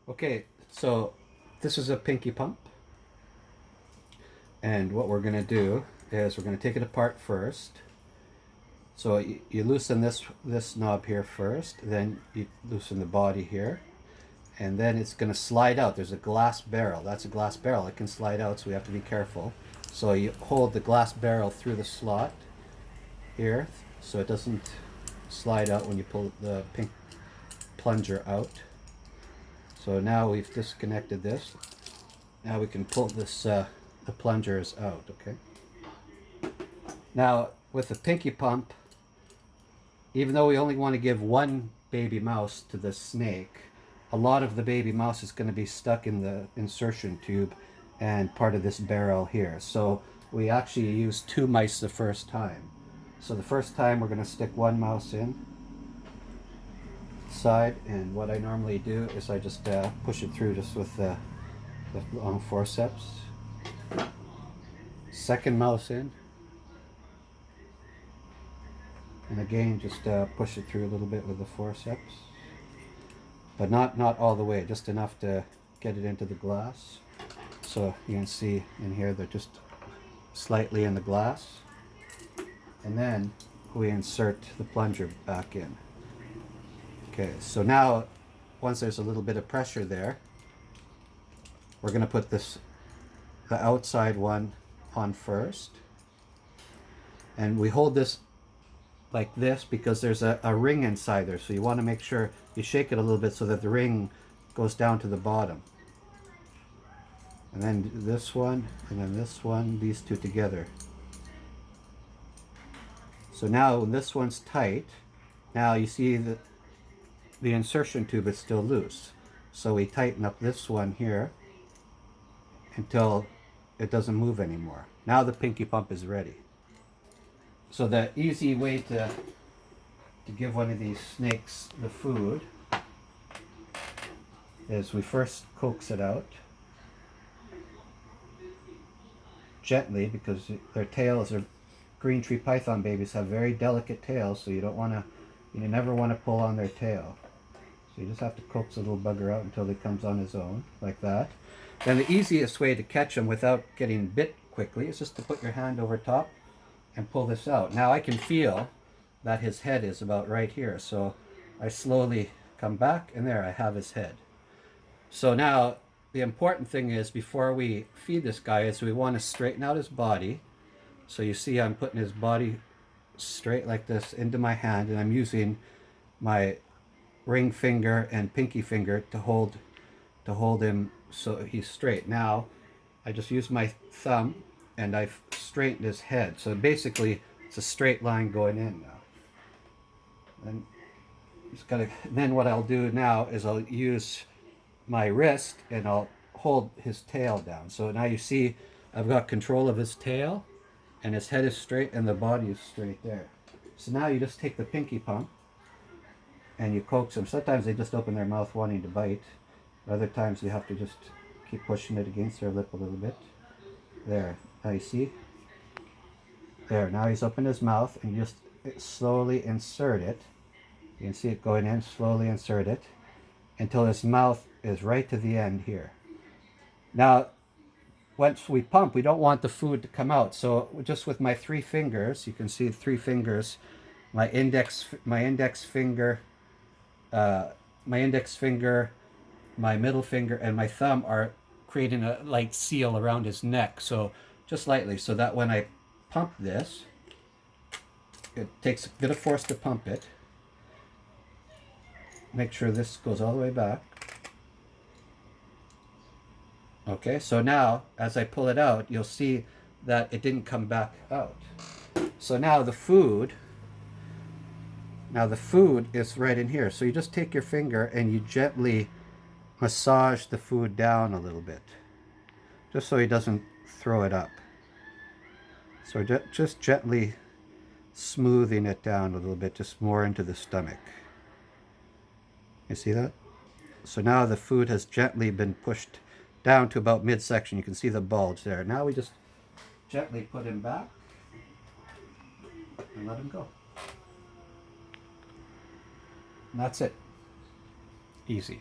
Okay, so this is a Pinkie pump, and what we're going to do is we're going to take it apart first. So you loosen this knob here first, then you loosen the body here, and then it's going to slide out. There's a glass barrel. That's a glass barrel. It can slide out, so we have to be careful. So you hold the glass barrel through the slot here, so it doesn't slide out when you pull the pink plunger out. So now we've disconnected this. Now we can pull this, the plungers out, okay? Now, with the Pinkie pump, even though we only want to give one baby mouse to the snake, a lot of the baby mouse is going to be stuck in the insertion tube and part of this barrel here. So we actually use 2 mice the first time. So the first time we're going to stick 1 mouse in side, and what I normally do is I just push it through just with the long forceps. Second mouse in, and again just push it through a little bit with the forceps, but not all the way, just enough to get it into the glass. So you can see in here they're just slightly in the glass, and then we insert the plunger back in. Okay, so now once there's a little bit of pressure there, we're going to put the outside one on first, and we hold this like this because there's a ring inside there, so you want to make sure you shake it a little bit so that the ring goes down to the bottom. And then this one, and then this one, these two together. So now when this one's tight, now you see that the insertion tube is still loose. So we tighten up this one here until it doesn't move anymore. Now the Pinkie pump is ready. So the easy way to give one of these snakes the food is we first coax it out gently, because their tails are, green tree python babies have very delicate tails, so you never want to pull on their tail. So you just have to coax the little bugger out until he comes on his own, like that. Then the easiest way to catch him without getting bit quickly is just to put your hand over top and pull this out. Now I can feel that his head is about right here, so I slowly come back, and there I have his head. So now the important thing is, before we feed this guy, is we want to straighten out his body. So you see I'm putting his body straight like this into my hand, and I'm using my ring finger and pinky finger to hold him so he's straight. Now I just use my thumb and I've straightened his head, so basically it's a straight line going in now. And then what I'll do now is I'll use my wrist and I'll hold his tail down. So now you see I've got control of his tail, and his head is straight and the body is straight there. So now you just take the Pinkie pump and you coax them. Sometimes they just open their mouth wanting to bite. Other times you have to just keep pushing it against their lip a little bit. There. Now you see? There. Now he's opened his mouth, and you just slowly insert it. You can see it going in. Slowly insert it until his mouth is right to the end here. Now, once we pump, we don't want the food to come out. So just with my 3 fingers, you can see 3 fingers, my index finger, my middle finger, and my thumb are creating a light seal around his neck. So just lightly, so that when I pump this, it takes a bit of force to pump it. Make sure this goes all the way back. Okay, so now as I pull it out, you'll see that it didn't come back out. So now the food is right in here. So you just take your finger and you gently massage the food down a little bit, just so he doesn't throw it up. So just gently smoothing it down a little bit, just more into the stomach. You see that? So now the food has gently been pushed down to about midsection. You can see the bulge there. Now we just gently put him back and let him go. And that's it. Easy.